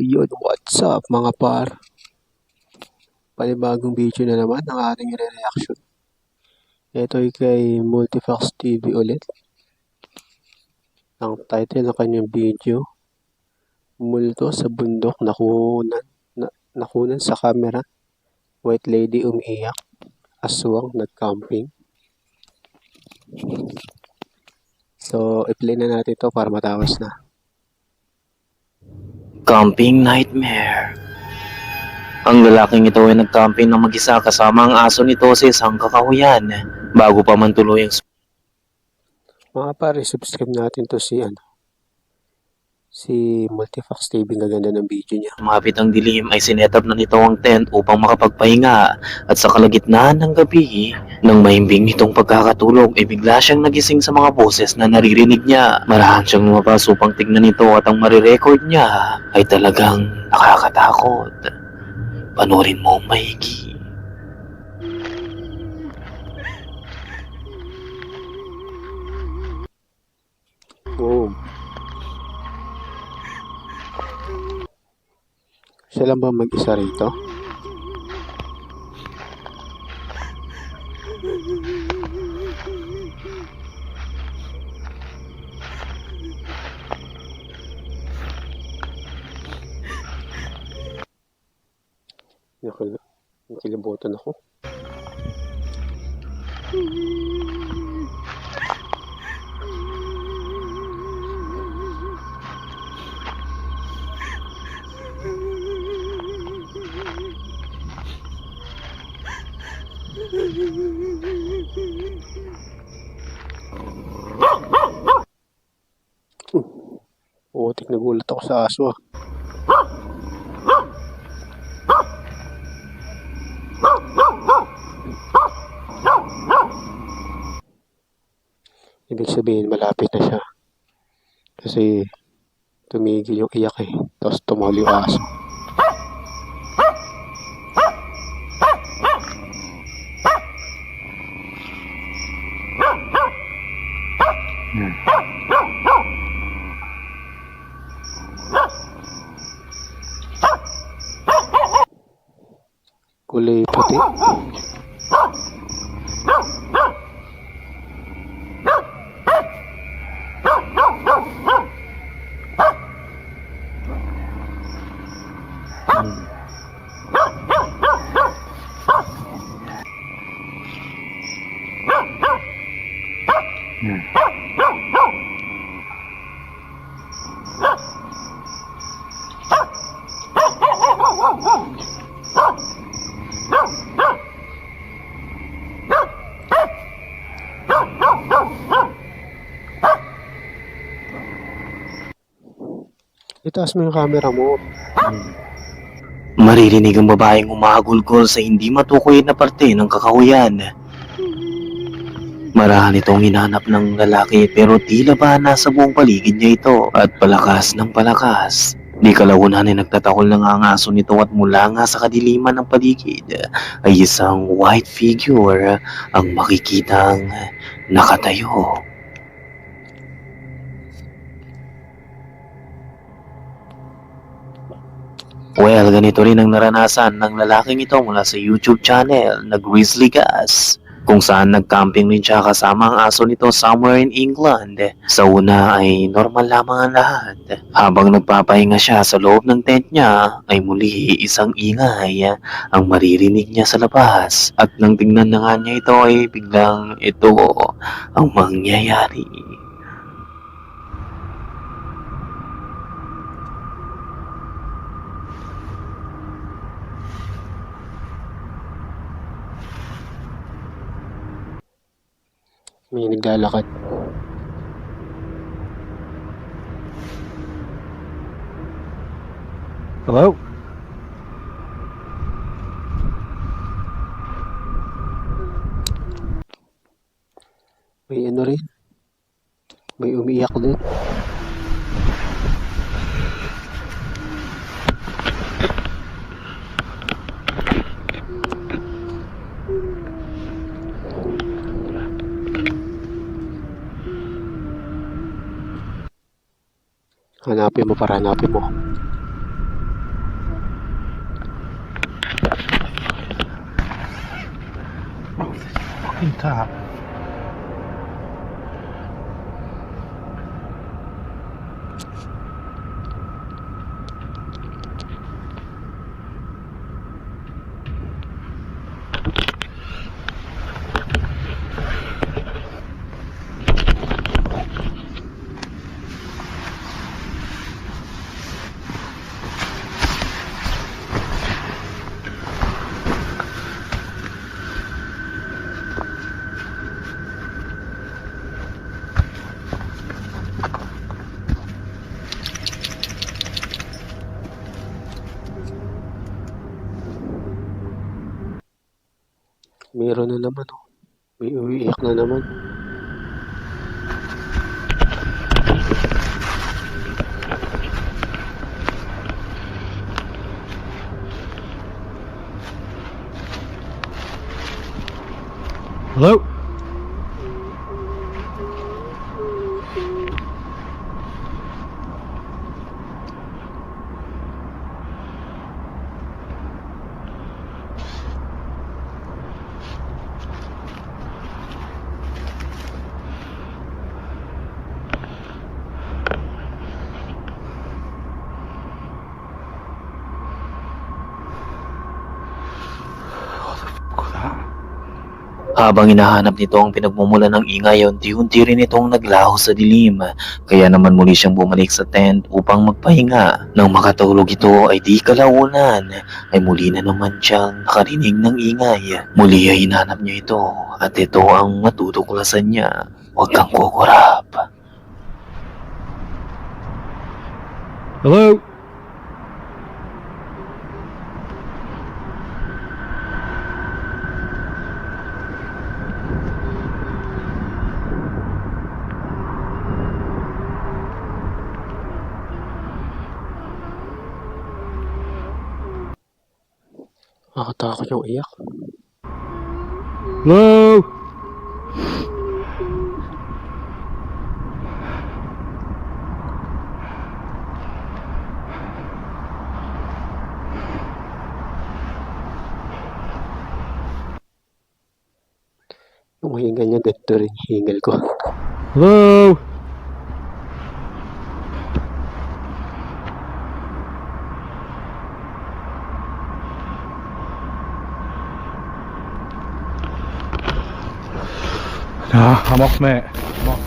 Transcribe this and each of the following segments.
Ayun, what's up mga par? Panibagong video na naman ang ating re-reaction. Ito ay kay Multifox TV ulit. Ang title ng kanyang video, Multo sa bundok nakunan sa camera, White Lady umiiyak, aswang nag-camping. So, i-play na natin ito para matapos na. Camping Nightmare. Ang lalaking ito ay nag-camping ng mag-isa kasama ang aso nito sa isang kakahuyan bago pa man tuluyang Mga pare, subscribe natin to si Multifox TV. Gaganda ng video niya. sumapit ang dilim ay sinetap na nito ang tent upang makapagpahinga at sa kalagitnaan ng gabi nang mahimbing nitong pagkakatulog ay bigla siyang nagising sa mga boses na naririnig niya. Marahan siyang lumabas upang tignan ito at ang marirecord niya ay talagang nakakatakot. Panoorin mo maigi. Wow. Siya lang ba mag-isa rito? Nakilimutan ako. Putik, nagulat ako sa aso ah. Ibig sabihin malapit na siya. Kasi tumigil yung iyak eh. Tapos tumawal yung aso. Kulay puti. Itaas mo yung camera mo. Maririnig ang babaeng umahagulgol sa hindi matukoy na parte ng kakahuyan. Marahan itong hinanap ng lalaki pero tila ba nasa buong paligid niya ito at palakas ng palakas. Di kalaunan ay nagtatakol na nga ang aso nito at mula nga sa kadiliman ng paligid ay isang white figure ang makikitang nakatayo. Well, ganito rin ang naranasan ng lalaking ito mula sa YouTube channel na Grizzly Gas, kung saan nag-camping rin siya kasama ang aso nito somewhere in England. Sa una ay normal lamang ang lahat. Habang nagpapahinga siya sa loob ng tent niya ay muli isang ingay ang maririnig niya sa labas. At nang tingnan na nga niya ito ay biglang ito ang mangyayari. May naglalakad. Hello? May ano rin. May umiiyak din. Hanapin mo para hanapin mo. fucking tap. Meron na naman, oh. May umiiyak na naman. Hello? Habang hinahanap nito ang pinagmumulan ng ingay, unti-unti rin itong naglaho sa dilim. Kaya naman muli siyang bumalik sa tent upang magpahinga. Nang makatulog ito ay di kalaunan ay muli na naman siyang nakarinig ng ingay. Muli ay hinanap niya ito at ito ang matutuklasan niya. Huwag kang kukurap. Hello? Nakakatakot yung iyak. Hello? Yung hingal niya, ganito rin yung hingal ko. Hello? Nah, I'm off, mate. I'm off.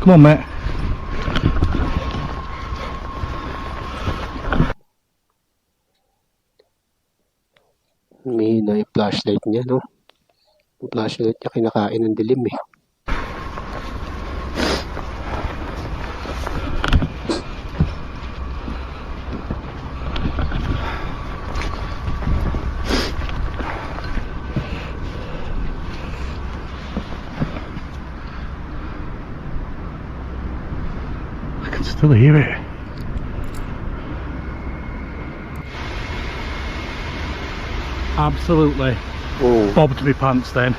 Come on, mate. May na yung flashlight niya, no? Yung flashlight niya kinakain ng dilim, eh. I can still hear it. Absolutely Oo. bobbed me pants then.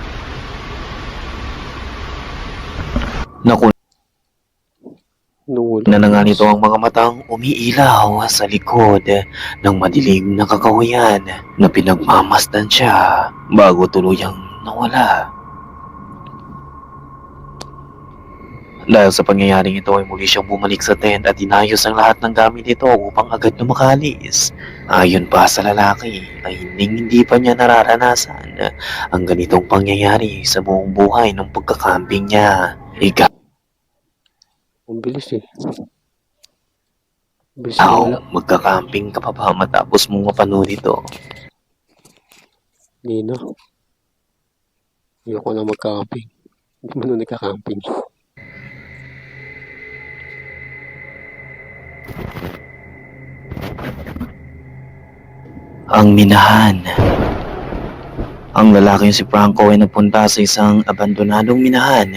Naku Nung na nga nito ang mga matang umiilaw sa likod ng madilim na kakahuyan na pinagmamasdan siya bago tuluyang nawala. Dahil sa pangyayaring ito ay muli siyang bumalik sa tent at inayos ang lahat ng gamit nito upang agad na makalis. Ayon pa sa lalaki ay hindi pa niya nararanasan ang ganitong pangyayari sa buong buhay ng pagkakamping niya. Ang bilis, eh. Bilis na wala. Magkakamping ka pa ba matapos mong mapanood ito? Hindi na. Ayoko na mag-camping. Hindi mo na nagka-camping. Ang minahan. Ang lalaking si Franco ay napunta sa isang abandonadong minahan.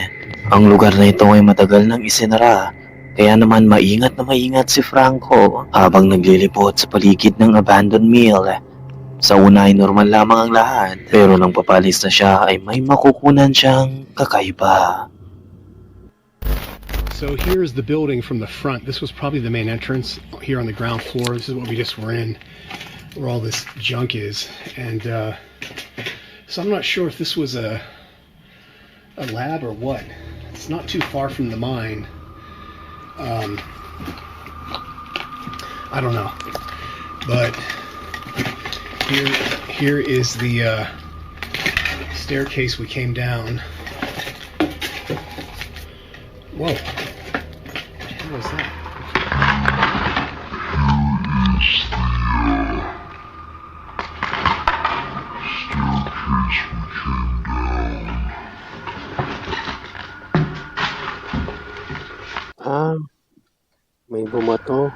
Ang lugar na ito ay matagal nang isinara, kaya naman maingat na maingat si Franco habang naglilipot sa paligid ng abandoned mill. Sa una ay normal lamang ang lahat, pero nang papalis na siya ay may makukunan siyang kakaiba. So here's the building from the front. This was probably the main entrance here on the ground floor. This is what we just were in, where all this junk is. And so I'm not sure if this was a lab or what. It's not too far from the mine. I don't know. But here is the staircase we came down. Whoa. What was that? May bumato.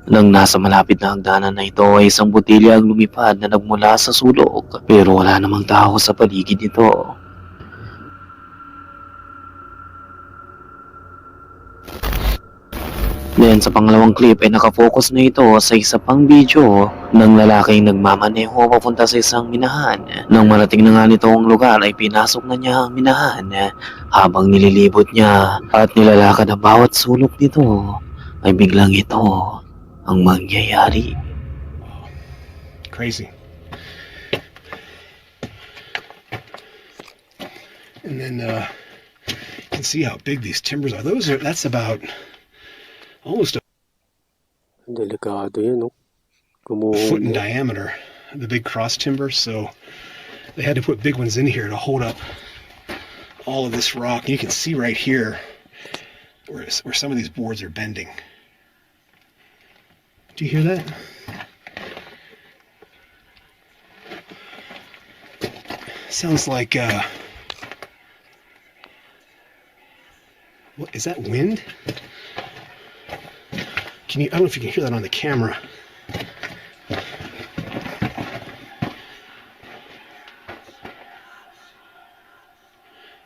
Nang nasa malapit na hagdanan na ito ay isang botilya ang lumipad na nagmula sa sulok pero wala namang tao sa paligid nito. Then sa pangalawang clip ay nakafocus na ito sa isa pang video ng lalaking nagmamaneho papunta sa isang minahan. Nang marating na nga nito ang lugar ay pinasok na niya ang minahan habang nililibot niya at nilalakad ang bawat sulok nito ay biglang ito ang mangyayari. Crazy. And then you can see how big these timbers are. That's about almost a Delikado yan, no? foot in Gumuho. diameter, the big cross timber. So they had to put big ones in here to hold up all of this rock. And you can see right here where some of these boards are bending. Do you hear that? Sounds like what is that, wind? I don't know if you can hear that on the camera.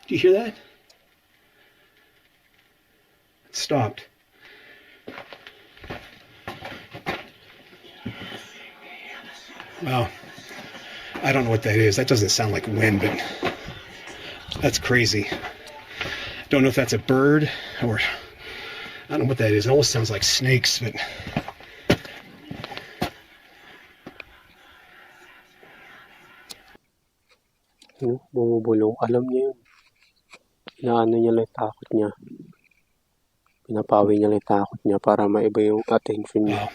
Do you hear that? It stopped. Well, I don't know what that is. That doesn't sound like wind, but that's crazy. Don't know if that's a bird or I don't know what that is. It almost sounds like snakes, but Bumubulong. Alam niya yun. Inaano niya lang yung takot niya. Pinapawi niya lang yung takot niya para maiba yung attention niya. wow.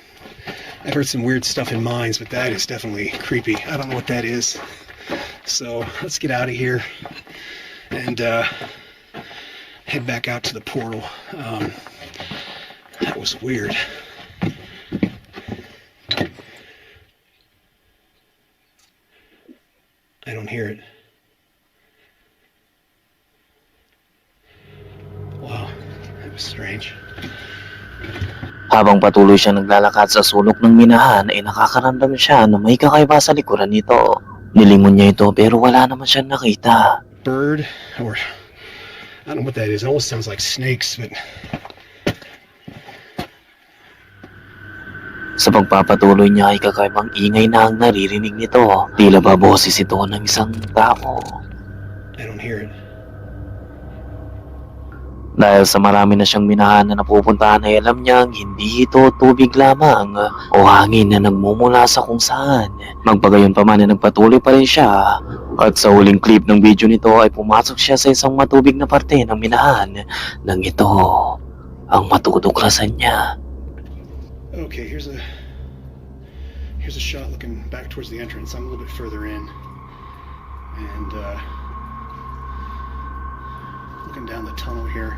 I've heard some weird stuff in mines, but that is definitely creepy. I don't know what that is. So let's get out of here and head back out to the portal. That was weird. I don't hear it. Wow, that was strange. Habang patuloy siya naglalakad sa sulok ng minahan ay nakakaramdam siya na may kakaiba sa likuran nito. Nilingon niya ito pero wala naman siyang nakita. Bird or I don't know what that is. It almost sounds like snakes, but Sa pagpapatuloy niya ay kakaibang ingay na ang naririnig nito. Tila ba boses ito ng isang tao. I don't hear it. Dahil sa marami na siyang minahan na napupuntahan ay alam niyang hindi ito tubig lamang o hangin na nagmumula sa kung saan. Magpagayon pa man ay nagpatuloy pa rin siya at sa huling clip ng video nito ay pumasok siya sa isang matubig na parte ng minahan nang ito ang matutuklasan niya. Okay, here's a shot looking back towards the entrance. I'm a little bit further in, and looking down the tunnel here.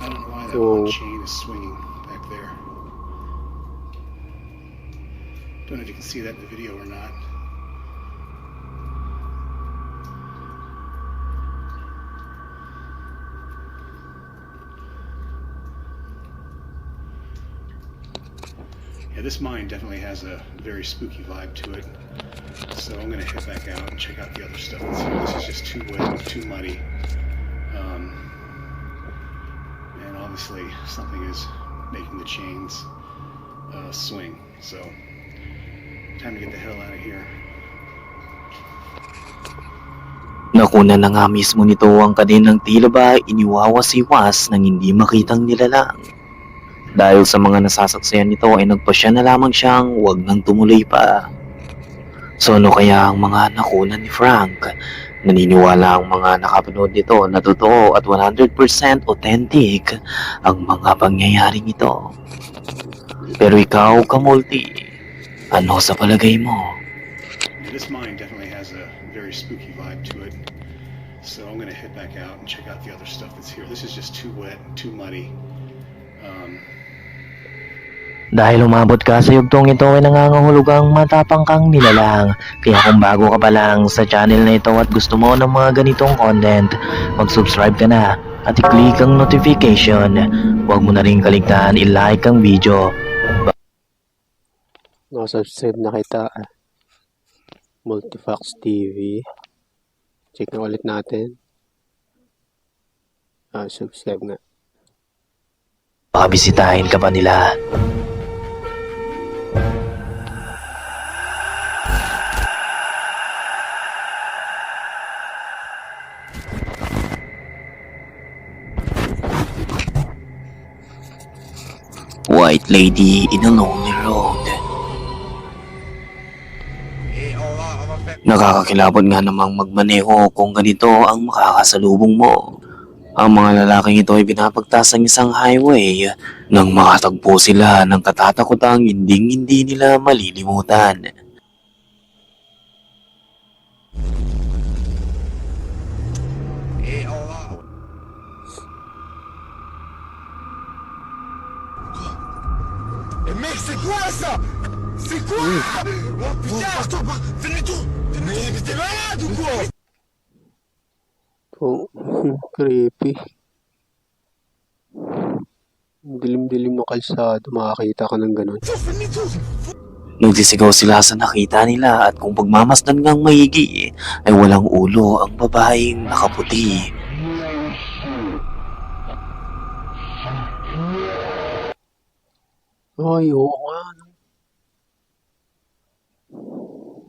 I don't know why that one chain is swinging back there. Don't know if you can see that in the video or not. Yeah, this mine definitely has a very spooky vibe to it. So I'm gonna head back out and check out the other stuff that's here. This is just too wet, too muddy. And obviously something is making the chains swing. So time to get the hell out of here. Nakuna na nga mismo nito ang kaninang tila ba iniwawasiwas ng hindi makitang nilalang. Dahil sa mga nasasaksiyan nito ay nagpasya na lamang siyang huwag nang tumuloy pa. So ano kaya ang mga nakunan ni Frank? Naniniwala ang mga nakapanood nito na totoo at 100% authentic ang mga pangyayaring ito. Pero ikaw, Kamulti, ano sa palagay mo? This mine definitely has a very spooky vibe to it. So I'm gonna head back out and check out the other stuff that's here. This is just too wet, too muddy. Dahil umabot ka sa yugtong ito ay nangangahulugang matapang kang nilalang. Kaya kung bago ka pa lang sa channel na ito at gusto mo ng mga ganitong content, mag-subscribe ka na at i-click ang notification. Huwag mo na rin kaligtaan i-like ang video. Nakasubscribe na kita. Multifax TV. Check na ulit natin. Subscribe nga. Baka bisitahin ka pa nila. White Lady in a Lonely Road. Nakakakilabot nga namang magmaneho kung ganito ang makakasalubong mo. Ang mga lalaking ito ay pinapagtas ng isang highway nang makatagpo sila ng katatakutang hindi nila malilimutan. Mec, c'est quoi ça? C'est quoi? Oh putain! Fais tout! Mais t'es malade ou quoi? Oh, creepy. Dilim-dilim ng kalsado, makakita ka ng ganun. Nagsisigaw sila sa nakita nila at kung pagmamasdan ngang maigi ay walang ulo ang babaeng nakaputi. Ay, oo nga.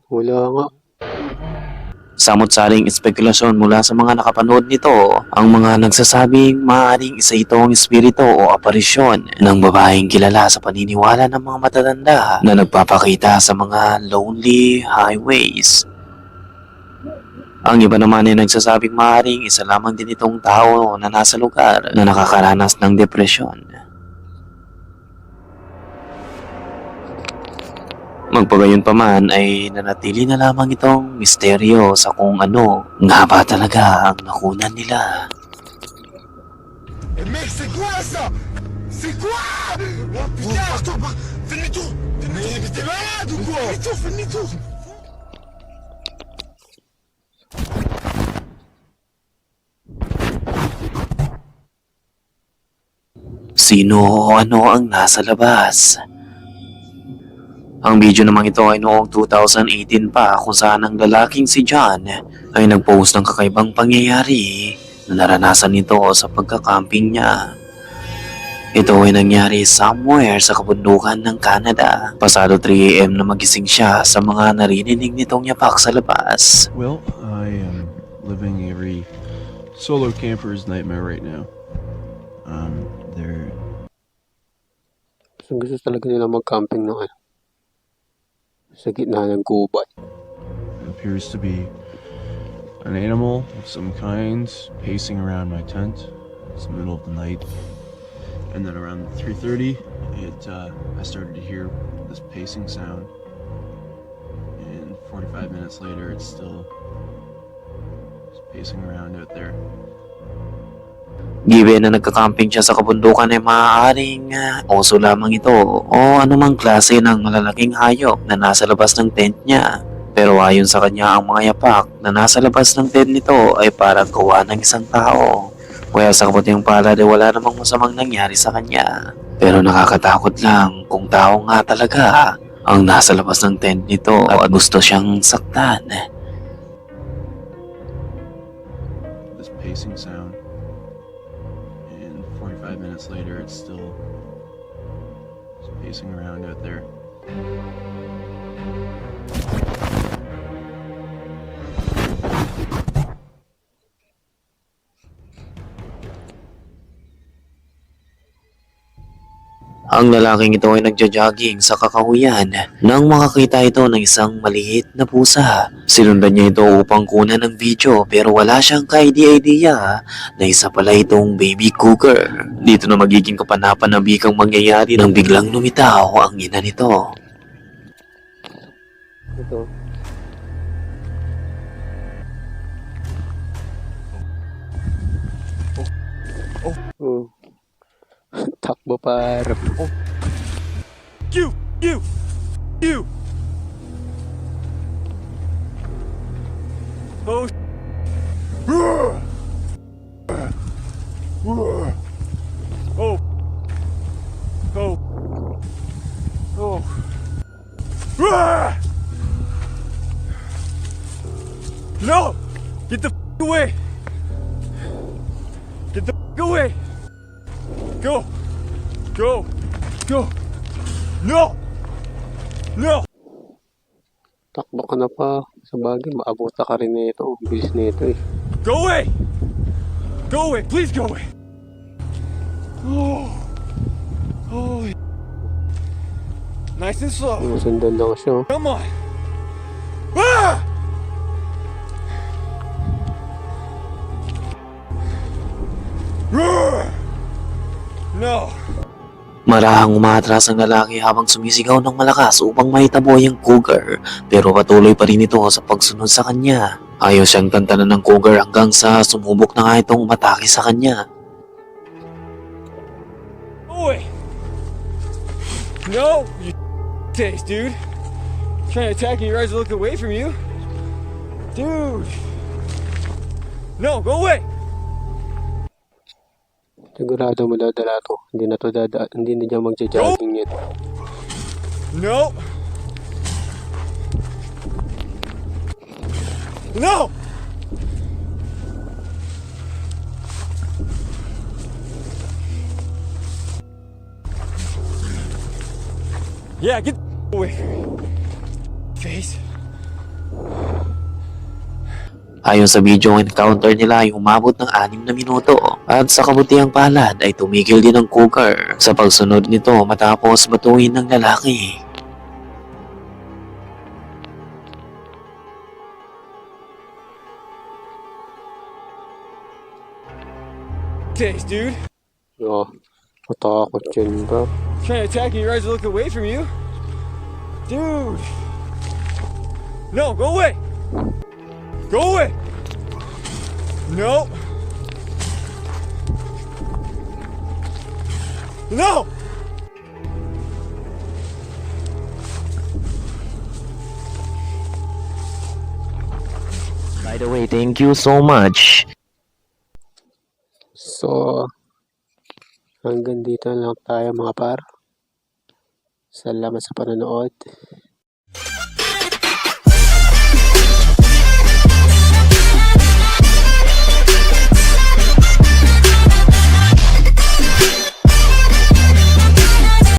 Wala nga. Samot-saring espekulasyon mula sa mga nakapanood nito ang mga nagsasabing maaaring isa itong espiritu o aparisyon ng babaeng kilala sa paniniwala ng mga matatanda na nagpapakita sa mga lonely highways. Ang iba naman ay nagsasabing maaaring isa lamang din itong tao na nasa lugar na nakakaranas ng depresyon. Magpagayon pa man ay nanatili na lamang itong misteryo sa kung ano nga ba talaga ang nakunan nila. Mec, c'est quoi ça? C'est quoi? Oh putain! Fais demi-tour! Mais t'es malade ou quoi? Fais demi-tour! Sino o ano ang nasa labas? Ang video namang ito ay noong 2018 pa kung saan ang lalaking si John ay nagpost ng kakaibang pangyayari na naranasan nito sa pagkakamping niya. Ito ay nangyari somewhere sa kabundukan ng Canada. Pasado 3 AM na magising siya sa mga narinig nitong yapak sa labas. Well, I am living every solo camper's nightmare right now. There Gusto talaga nila mag-camping ng sa gitna ng gubat. appears to be an animal of some kind pacing around my tent. It's the middle of the night, and then around 3:30, I started to hear this pacing sound, and 45 minutes later, it's still just pacing around out there. Given na nagkakamping siya sa kabundukan ay maaaring oso lamang ito o anumang klase ng malalaking hayop na nasa labas ng tent niya. Pero ayon sa kanya ang mga yapak na nasa labas ng tent nito ay parang gawa ng isang tao. Kaya sa kabutihang palad ay wala namang masamang nangyari sa kanya. Pero nakakatakot lang kung tao nga talaga ang nasa labas ng tent nito at gusto siyang saktan. This pacing sound, and 45 minutes later, it's still pacing around out there. Ang lalaking ito ay nagja-jogging sa kakahuyan nang makakita ito ng isang maliit na pusa. Sinundan niya ito upang kunan ng video pero wala siyang ka-idea na isa pala itong baby cougar. Dito na magiging kapanapanabikang mangyayari nang biglang lumitaw ang ina nito. Ito. Oh. Takbo par. You! You! You! Oh! Oh! Oh! Oh! No! Get the away! Get the away! Go! Go! Go! No! No! Takbo ka na pa. Sa bagay, maabota ka rin nito. Ang bilis nito eh. Go away! Go away! Please go away! Oh! Oh! Nice and slow. Sinusundan lang siya. Come on! Ah! No! Marahang umatras ang lalaki habang sumisigaw ng malakas upang mahitabo ang cougar pero patuloy pa rin ito sa pagsunod sa kanya. Ayaw siyang tantanan ng cougar hanggang sa sumubok na nga itong umatake sa kanya. Go away! No! You taste, dude. Trying to attack you, your eyes are looking away from you. Dude! No, go away! Sigurado madadala to. Hindi na to hindi na dyan magja-jogging yet. No! No! Yeah, get away from me. Face. Ayon sa video, ang encounter nila ay umabot ng 6 na minuto at sa kabutihang palad ay tumigil din ang cougar sa pagsunod nito matapos batuin ng lalaki. Taste, dude. Oh, matakot yun ba? Trying to attack you, your eyes are looking away from you. Dude! No, go away! Go away! No! No! By the way, thank you so much. So, hanggang dito lang tayo mga par. Salamat sa panonood.